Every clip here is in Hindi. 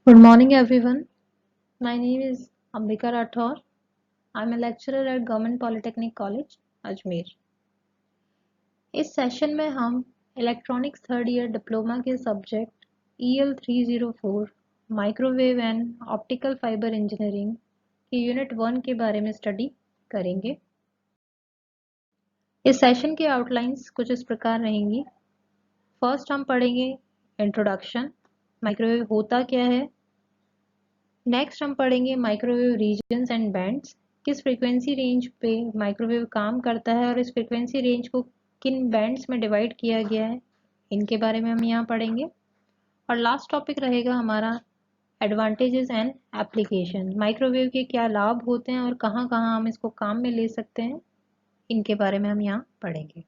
Good morning, everyone. My name is Ambika Rathore. I'm a lecturer at Government Polytechnic College, Ajmer. इस सेशन में हम इलेक्ट्रॉनिक्स थर्ड ईयर डिप्लोमा के subject EL 304 microwave and optical fibre engineering के यूनिट 1 के बारे में स्टडी करेंगे। इस सेशन की आउटलाइंस कुछ इस प्रकार रहेंगी। फर्स्ट हम पढ़ेंगे इंट्रोडक्शन, माइक्रोवेव होता क्या है। नेक्स्ट हम पढ़ेंगे माइक्रोवेव रीजन्स एंड बैंड्स, किस फ्रीक्वेंसी रेंज पे माइक्रोवेव काम करता है और इस फ्रीक्वेंसी रेंज को किन बैंड्स में डिवाइड किया गया है, इनके बारे में हम यहाँ पढ़ेंगे। और लास्ट टॉपिक रहेगा हमारा एडवांटेजेस एंड एप्लीकेशन, माइक्रोवेव के क्या लाभ होते हैं और कहाँ कहाँ हम इसको काम में ले सकते हैं, इनके बारे में हम यहाँ पढ़ेंगे।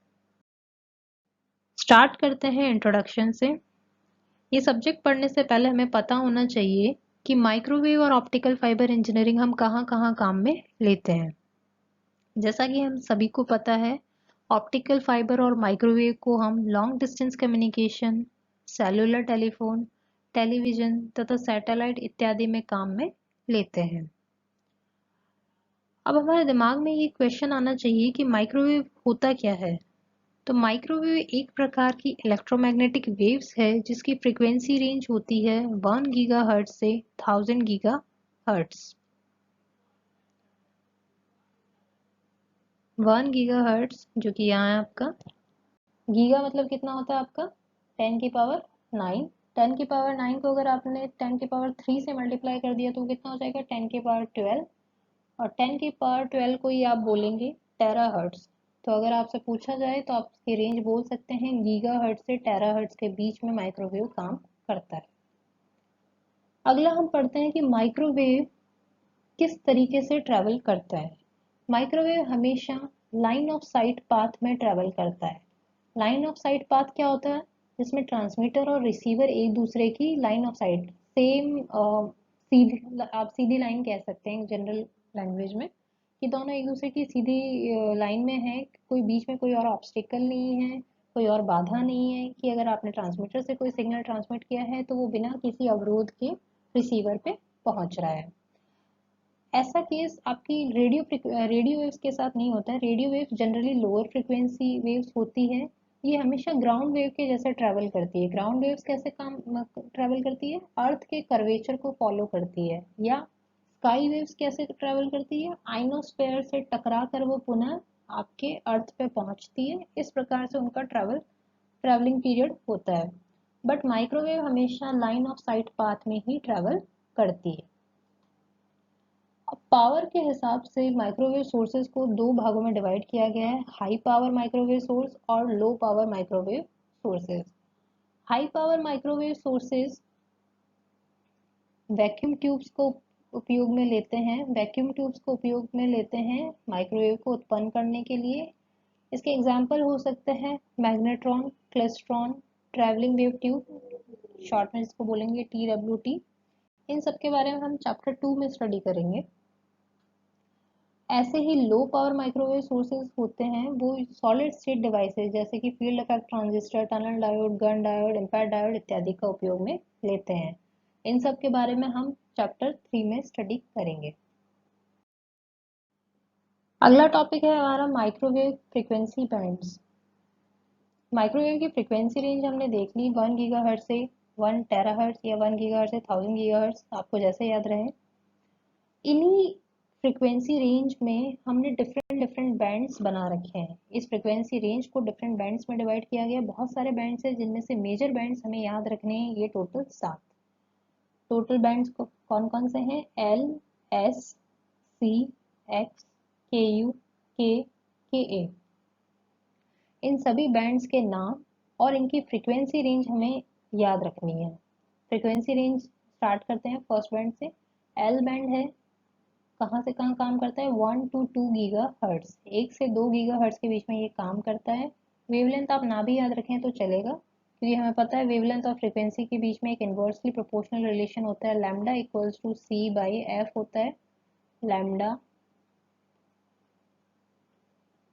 स्टार्ट करते हैं इंट्रोडक्शन से। ये सब्जेक्ट पढ़ने से पहले हमें पता होना चाहिए कि माइक्रोवेव और ऑप्टिकल फाइबर इंजीनियरिंग हम कहाँ कहाँ काम में लेते हैं। जैसा कि हम सभी को पता है, ऑप्टिकल फाइबर और माइक्रोवेव को हम long distance communication, cellular telephone, television तथा सैटेलाइट इत्यादि में काम में लेते हैं। अब हमारे दिमाग में ये क्वेश्चन आना चाहिए कि माइक्रोवेव होता क्या है। तो माइक्रोवेव एक प्रकार की इलेक्ट्रोमैग्नेटिक वेव्स है जिसकी फ्रीक्वेंसी रेंज होती है 1 गीगाहर्ट्ज से 1000 गीगाहर्ट्ज। 1 गीगाहर्ट्ज जो कि यहाँ है आपका, गीगा मतलब कितना होता है आपका 10 की पावर 9। 10 की पावर 9 को अगर आपने 10 की पावर 3 से मल्टीप्लाई कर दिया तो कितना हो जाएगा 10 की पावर 12। और 10 की पावर 12 को ही आप बोलेंगे टेराहर्ट्ज। तो अगर आपसे पूछा जाए तो आप इसकी रेंज बोल सकते हैं गीगाहर्ट्ज से टेराहर्ट्ज के बीच में माइक्रोवेव काम करता है। अगला हम पढ़ते हैं कि माइक्रोवेव किस तरीके से ट्रैवल करता है। माइक्रोवेव हमेशा लाइन ऑफ साइट पाथ में ट्रैवल करता है। लाइन ऑफ साइट पाथ क्या होता है, जिसमें ट्रांसमीटर और रिसीवर एक दूसरे की लाइन ऑफ साइट सेम, सीधी, आप सीधी लाइन कह सकते हैं जनरल लैंग्वेज में, कि दोनों एक दूसरे की सीधी लाइन में है, कोई बीच में कोई और ऑब्स्टिकल नहीं है, कोई और बाधा नहीं है कि अगर आपने ट्रांसमीटर से कोई सिग्नल ट्रांसमिट किया है तो वो बिना किसी अवरोध के रिसीवर पे पहुंच रहा है। ऐसा केस आपकी रेडियो वेव्स के साथ नहीं होता है। Radio waves generally lower frequency waves होती है। ये हमेशा ग्राउंड वेव के जैसे ट्रैवल करती है। ग्राउंड वेव्स कैसे काम ट्रैवल करती है, अर्थ के कर्वेचर को फॉलो करती है। या स्काई वेव्स कैसे ट्रैवल करती है, आइनोस्फेयर से टकरा कर वो पुनः आपके अर्थ पे पहुंचती है। इस प्रकार से उनका ट्रैवलिंग पीरियड होता है। बट माइक्रोवेव हमेशा लाइन ऑफ साइट पाथ में ही ट्रैवल करती है। अब पावर के हिसाब से माइक्रोवेव सोर्सेज को दो भागों में डिवाइड किया गया है, हाई पावर माइक्रोवेव सोर्स और low power microwave sources. High power microwave sources vacuum tubes को उपयोग में लेते हैं। वैक्यूम ट्यूब्स को उपयोग में लेते हैं माइक्रोवेव को उत्पन्न करने के लिए। इसके एग्जाम्पल हो सकते हैं magnetron, klystron, travelling wave tube, short में इसको बोलेंगे TWT। इन सब के बारे में हम चैप्टर 2 में स्टडी करेंगे। ऐसे ही लो पावर माइक्रोवेव सोर्सेज होते हैं, वो सॉलिड स्टेट डिवाइसेस जैसे कि field effect transistor, tunnel diode, Gunn diode, impact diode इत्यादि का उपयोग में लेते हैं। इन सब के बारे में हम चैप्टर 3 में स्टडी करेंगे। अगला टॉपिक है हमारा माइक्रोवेव फ्रीक्वेंसी बैंड्स। माइक्रोवेव की फ्रीक्वेंसी रेंज हमने देख ली, 1 गीगाहर्ट्ज से 1 टेराहर्ट्ज या 1 गीगाहर्ट्ज से 1000 गीगाहर्ट्ज, आपको जैसे याद रहे। इन्हीं फ्रीक्वेंसी रेंज में हमने डिफरेंट डिफरेंट बैंड्स बना रखे हैं। इस फ्रीक्वेंसी रेंज को डिफरेंट बैंड्स में डिवाइड किया गया। बहुत सारे बैंड्स हैं जिनमें से मेजर बैंड्स हमें याद रखने हैं, ये टोटल 7। टोटल बैंड्स कौन कौन से हैं, L, S, C, X, KU, K, KA। इन सभी बैंड्स के नाम और इनकी फ्रीक्वेंसी रेंज हमें याद रखनी है। फ्रीक्वेंसी रेंज स्टार्ट करते हैं फर्स्ट बैंड से। L बैंड है, कहाँ से कहाँ काम करता है, 1 to 2 गीगा हर्ट्स, 1 से 2 गीगा हर्ट्स के बीच में ये काम करता है। वेवलेंथ आप ना भी याद रखें तो चलेगा, क्योंकि हमें पता है वेवलेंथ और फ्रीक्वेंसी के बीच में एक इन्वर्सली प्रोपोर्शनल रिलेशन होता है, lambda equals to C by F होता है। Lambda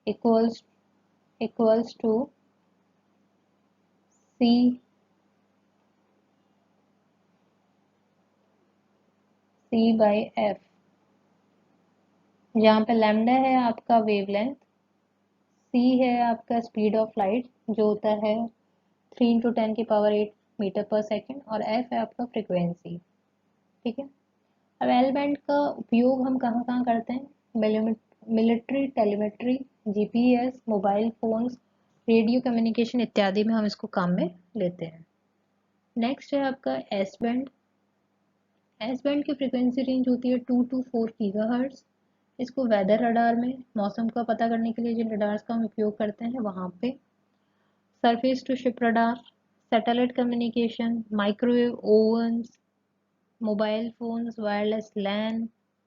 equals equals to C c/f, जहाँ पे लैम्डा है आपका वेवलेंथ, c है आपका स्पीड ऑफ लाइट जो होता है 3 × 10⁸ मीटर पर सेकेंड, और f है आपका फ्रिक्वेंसी। ठीक है। अब एल बैंड का उपयोग हम कहाँ कहाँ करते हैं? Military, telemetry, GPS, mobile phones, radio communication इत्यादि में हम इसको काम में लेते हैं। नेक्स्ट है आपका एस बैंड। एस बैंड की फ्रीक्वेंसी रेंज होती है 2 to 4 गीगाहर्ट्ज। इसको वेदर रडार में मौसम का पता करने के लिए जिन रडार्स का हम उपयोग करते हैं वहाँ पे, surface to ship radar, satellite communication, microwave ovens, mobile phones, wireless LAN,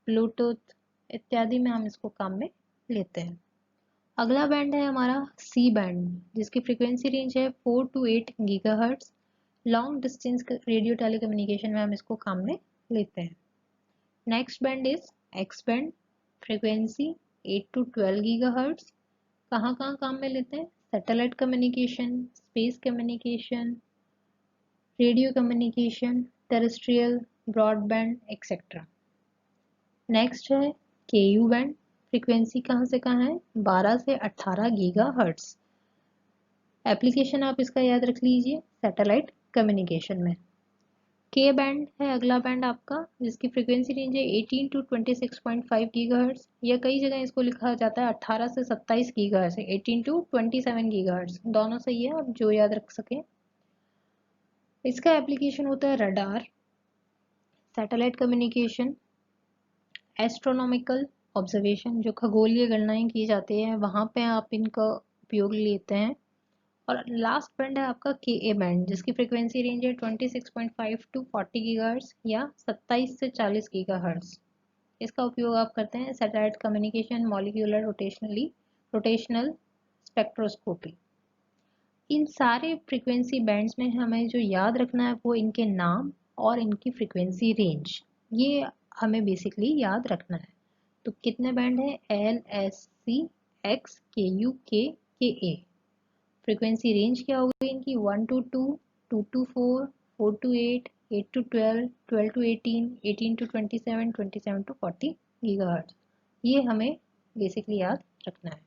bluetooth इत्यादि में हम इसको काम में लेते हैं। अगला बैंड है हमारा सी बैंड, जिसकी फ्रीक्वेंसी रेंज है 4 to 8 gigahertz. Long distance radio telecommunication में हम इसको काम में लेते हैं। Next band is x band, frequency 8 to 12 gigahertz. कहाँ कहाँ काम में लेते हैं? Satellite communication, space communication, radio communication, terrestrial, broadband etcetera. Next है के यू बैंड, फ्रीक्वेंसी कहाँ से कहाँ है? 12 से 18 गीगाहर्ट्ज। एप्लीकेशन आप इसका याद रख लीजिए, सैटेलाइट कम्युनिकेशन में। के बैंड है अगला बैंड आपका, जिसकी फ्रीक्वेंसी रेंज है 18 to 26.5 गीगाहर्ट्ज, या कई जगह इसको लिखा जाता है 18 से 27 गीगाहर्ट्ज, 18 to 27 गीगाहर्ट्ज, दोनों सही है, आप जो याद रख सकें। इसका एप्लीकेशन होता है radar, satellite communication, astronomical observation, जो खगोलीय गणनाएं की जाती हैं वहाँ पे आप इनका उपयोग लेते हैं। और लास्ट बैंड है आपका के ए बैंड, जिसकी फ्रीक्वेंसी रेंज है 26.5 to 40 गीगाहर्ट्ज या 27 से 40 गीगाहर्ट्ज। इसका उपयोग आप करते हैं satellite communication, molecular rotational spectroscopy. इन सारे फ्रीक्वेंसी बैंड्स में हमें जो याद रखना है वो इनके नाम और इनकी फ्रीक्वेंसी रेंज, ये हमें बेसिकली याद रखना है। तो कितने बैंड है? एल, एस, सी, एक्स, के यू, के ए। फ्रीक्वेंसी रेंज क्या हो गई इनकी? 1 to 2, 2 to 4, 4 to 8, 8 to 12, 12 to 18, 18 to 27, 27 to 40 gigahertz. ये हमें बेसिकली याद रखना है।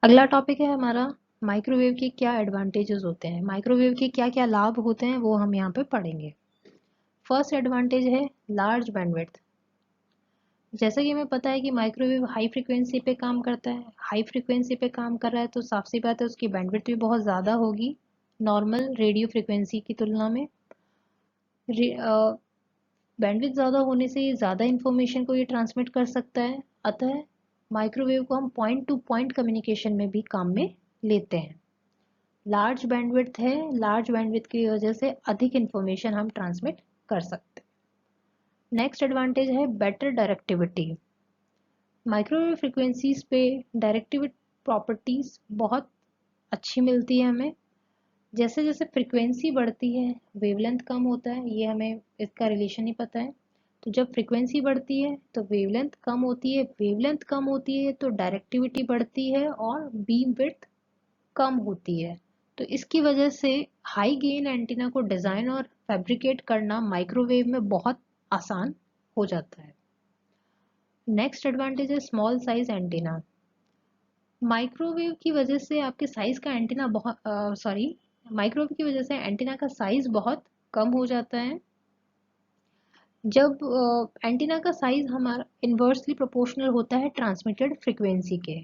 अगला टॉपिक है हमारा माइक्रोवेव के क्या एडवांटेजेस होते हैं, माइक्रोवेव के क्या क्या लाभ होते हैं वो हम यहाँ पे पढ़ेंगे। फर्स्ट एडवांटेज है लार्ज बैंडविड्थ। जैसा कि हमें पता है कि माइक्रोवेव हाई फ्रिक्वेंसी पे काम करता है, हाई फ्रिक्वेंसी पे काम कर रहा है तो साफ सी बात है उसकी बैंडविड्थ भी बहुत ज़्यादा होगी नॉर्मल रेडियो फ्रिक्वेंसी की तुलना में। बैंडविड्थ ज़्यादा होने से ज़्यादा इंफॉर्मेशन को ये ट्रांसमिट कर सकता है, अतः माइक्रोवेव को हम पॉइंट टू पॉइंट कम्युनिकेशन में भी काम में लेते हैं। लार्ज बैंडविड्थ है, लार्ज बैंडविड्थ की वजह से अधिक इंफॉर्मेशन हम ट्रांसमिट कर सकते हैं। नेक्स्ट एडवांटेज है बेटर डायरेक्टिविटी। माइक्रोवेव फ्रिक्वेंसीज पे डायरेक्टिविटी प्रॉपर्टीज बहुत अच्छी मिलती है हमें। जैसे जैसे फ्रिक्वेंसी बढ़ती है वेवलेंथ कम होता है, ये हमें इसका रिलेशन ही पता है। तो जब फ्रिक्वेंसी बढ़ती है तो वेवलेंथ कम होती है, वेवलेंथ कम होती है तो डायरेक्टिविटी बढ़ती है और बीम विड्थ कम होती है। तो इसकी वजह से हाई गेन एंटीना को डिज़ाइन और फैब्रिकेट करना माइक्रोवेव में बहुत आसान हो जाता है। नेक्स्ट एडवांटेज है स्मॉल साइज एंटीना। माइक्रोवेव की वजह से आपके साइज का एंटीना माइक्रोवेव की वजह से एंटीना का साइज बहुत कम हो जाता है। जब एंटीना का साइज हमारा इन्वर्सली प्रोपोर्शनल होता है ट्रांसमिटेड फ्रिक्वेंसी के।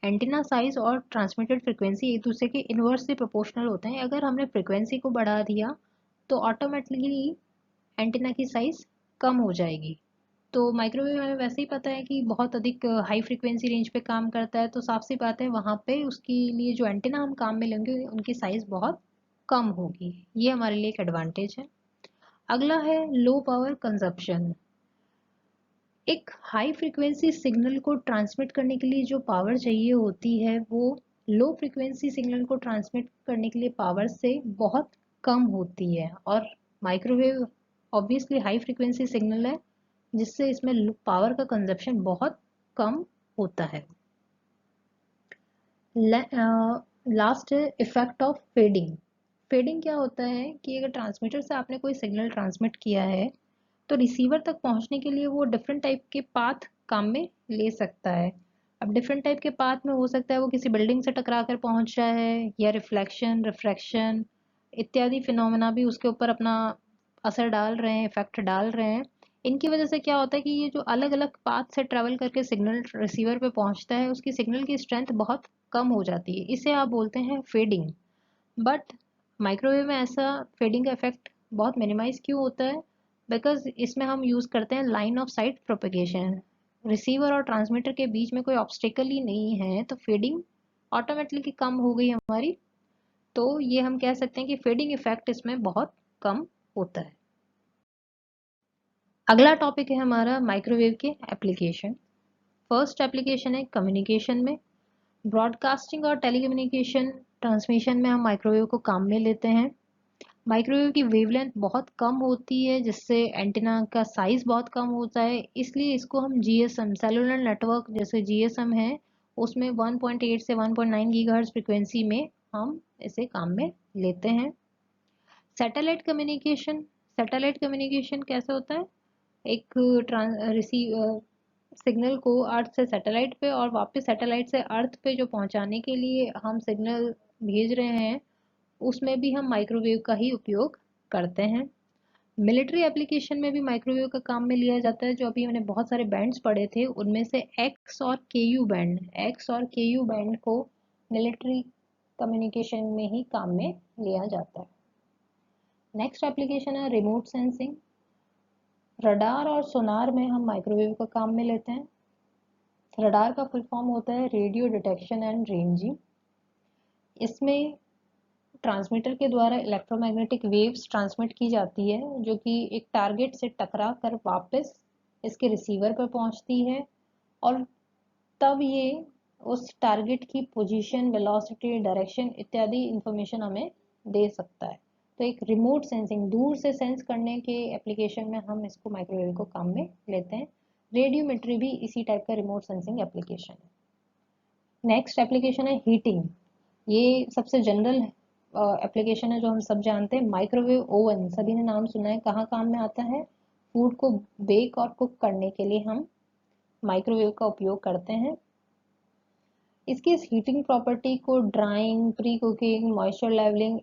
एंटीना साइज और ट्रांसमिटेड फ्रिक्वेंसी एक दूसरे के इन्वर्सली प्रोपोर्शनल होते हैं। अगर हमने फ्रिक्वेंसी को बढ़ा दिया तो ऑटोमेटिकली एंटीना की साइज कम हो जाएगी। तो माइक्रोवेव हमें वैसे ही पता है कि बहुत अधिक हाई फ्रिक्वेंसी रेंज पे काम करता है, तो साफ सी बात है वहाँ पे उसके लिए जो एंटीना हम काम में लेंगे उनकी साइज बहुत कम होगी। ये हमारे लिए एक एडवांटेज है। अगला है लो पावर कंजप्शन। एक हाई फ्रिक्वेंसी सिग्नल को ट्रांसमिट करने के लिए जो पावर चाहिए होती है वो लो फ्रिक्वेंसी सिग्नल को ट्रांसमिट करने के लिए पावर से बहुत कम होती है। और microwave obviously high frequency signal है जिससे इसमें पावर का कंजप्शन बहुत कम होता है। लास्ट है इफेक्ट ऑफ फेडिंग। फेडिंग क्या होता है कि अगर ट्रांसमीटर से आपने कोई सिग्नल ट्रांसमिट किया है तो रिसीवर तक पहुंचने के लिए वो डिफरेंट टाइप के पाथ काम में ले सकता है। अब डिफरेंट टाइप के पाथ में हो सकता है वो किसी बिल्डिंग से टकरा कर पहुंच रहा है, या रिफ्लेक्शन, रिफ्रैक्शन इत्यादि फिनोमेना भी उसके ऊपर अपना असर डाल रहे हैं, इफेक्ट डाल रहे हैं। इनकी वजह से क्या होता है कि ये जो अलग अलग पाथ से ट्रेवल करके सिग्नल रिसीवर पे पहुंचता है, उसकी सिग्नल की स्ट्रेंथ बहुत कम हो जाती है। इसे आप बोलते हैं फेडिंग। बट माइक्रोवेव में ऐसा फेडिंग का इफेक्ट बहुत मिनिमाइज क्यों होता है? बिकॉज इसमें हम यूज़ करते हैं line of site propagation. Receiver और ट्रांसमीटर के बीच में कोई ऑब्स्टेकल ही नहीं है, तो फेडिंग ऑटोमेटिकली कम हो गई हमारी। तो ये हम कह सकते हैं कि फेडिंग इफेक्ट इसमें बहुत कम होता है। अगला टॉपिक है हमारा माइक्रोवेव के एप्लीकेशन। फर्स्ट एप्लीकेशन है कम्युनिकेशन में। ब्रॉडकास्टिंग और टेलीकम्युनिकेशन ट्रांसमिशन में हम माइक्रोवेव को काम में लेते हैं। माइक्रोवेव की वेवलेंथ बहुत कम होती है, जिससे एंटीना का साइज बहुत कम होता है, इसलिए इसको हम जीएसएम सेलुलर नेटवर्क जैसे जीएसएम है उसमें 1.8 से 1.9 गीगाहर्ट्ज फ्रीक्वेंसी में हम इसे काम में लेते हैं। सैटेलाइट कम्युनिकेशन कैसे होता है? एक रिसीव सिग्नल को अर्थ से सैटेलाइट पे और वापस सैटेलाइट से अर्थ पे जो पहुंचाने के लिए हम सिग्नल भेज रहे हैं, उसमें भी हम माइक्रोवेव का ही उपयोग करते हैं। मिलिट्री एप्लीकेशन में भी माइक्रोवेव का काम में लिया जाता है। जो अभी मैंने बहुत सारे बैंड्स पढ़े थे उनमें से एक्स और के यू बैंड को मिलिट्री कम्युनिकेशन में ही काम में लिया जाता है। नेक्स्ट एप्लीकेशन है रिमोट सेंसिंग। रडार और सोनार में हम माइक्रोवेव का काम में लेते हैं। रडार का फुल फॉर्म होता है रेडियो डिटेक्शन एंड रेंजिंग। इसमें ट्रांसमीटर के द्वारा इलेक्ट्रोमैग्नेटिक वेव्स ट्रांसमिट की जाती है, जो कि एक टारगेट से टकरा कर वापस इसके रिसीवर पर पहुंचती है, और तब ये उस टारगेट की पोजीशन, वेलोसिटी, डायरेक्शन इत्यादि इंफॉर्मेशन हमें दे सकता है। तो एक रिमोट सेंसिंग, दूर से सेंस करने के एप्लीकेशन में हम इसको माइक्रोवेव को काम में लेते हैं। रेडियोमेट्री भी इसी टाइप का रिमोट सेंसिंग एप्लीकेशन है। नेक्स्ट एप्लीकेशन है हीटिंग। ये सबसे जनरल एप्लीकेशन है जो हम सब जानते हैं। माइक्रोवेव ओवन सभी ने नाम सुना है, कहाँ काम में आता है? फूड को बेक और कुक करने के लिए हम माइक्रोवेव का उपयोग करते हैं। इसकी इस हीटिंग प्रॉपर्टी को drying, pre cooking, moisture levelling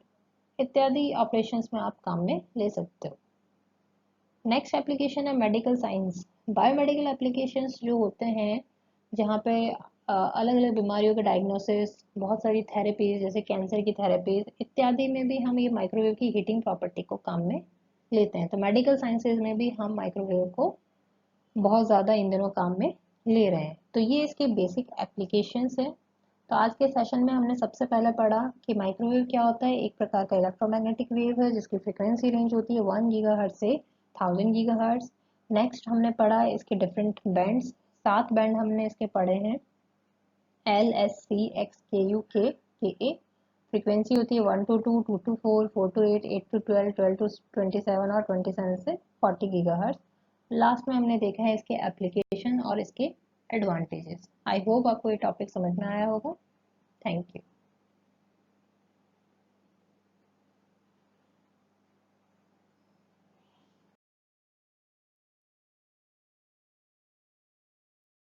इत्यादि ऑपरेशंस में आप काम में ले सकते हो। नेक्स्ट एप्लीकेशन है मेडिकल साइंस। बायोमेडिकल एप्लीकेशंस जो होते हैं, जहाँ पे अलग अलग बीमारियों के डायग्नोसिस, बहुत सारी थेरेपीज जैसे कैंसर की थेरेपीज इत्यादि में भी हम ये माइक्रोवेव की हीटिंग प्रॉपर्टी को काम में लेते हैं। तो मेडिकल साइंसेज में भी हम माइक्रोवेव को बहुत ज़्यादा इन दिनों काम में ले रहे हैं। तो ये इसके बेसिक एप्लीकेशंस है। तो आज के सेशन में हमने सबसे पहले पढ़ा कि माइक्रोवेव क्या होता है। एक प्रकार का इलेक्ट्रोमैग्नेटिक वेव है जिसकी फ्रीक्वेंसी रेंज होती है 1 गीगाहर्ट्ज से 1000 गीगाहर्ट्ज। नेक्स्ट हमने पढ़ा इसके डिफरेंट बैंड्स, 7 बैंड हमने इसके पढ़े हैं, एल, एस, सी, एक्स, के यू, के ए। फ्रीक्वेंसी होती है 1 to 2, 2 to 4, 4 to 8, 8 to 12, 12 to 27 और 27 से 40 गीगाहर्ट्ज। लास्ट में हमने देखा है इसके एप्लीकेशन और इसके एडवांटेजेस। आई होप आपको ये टॉपिक समझ में आया होगा। Thank you.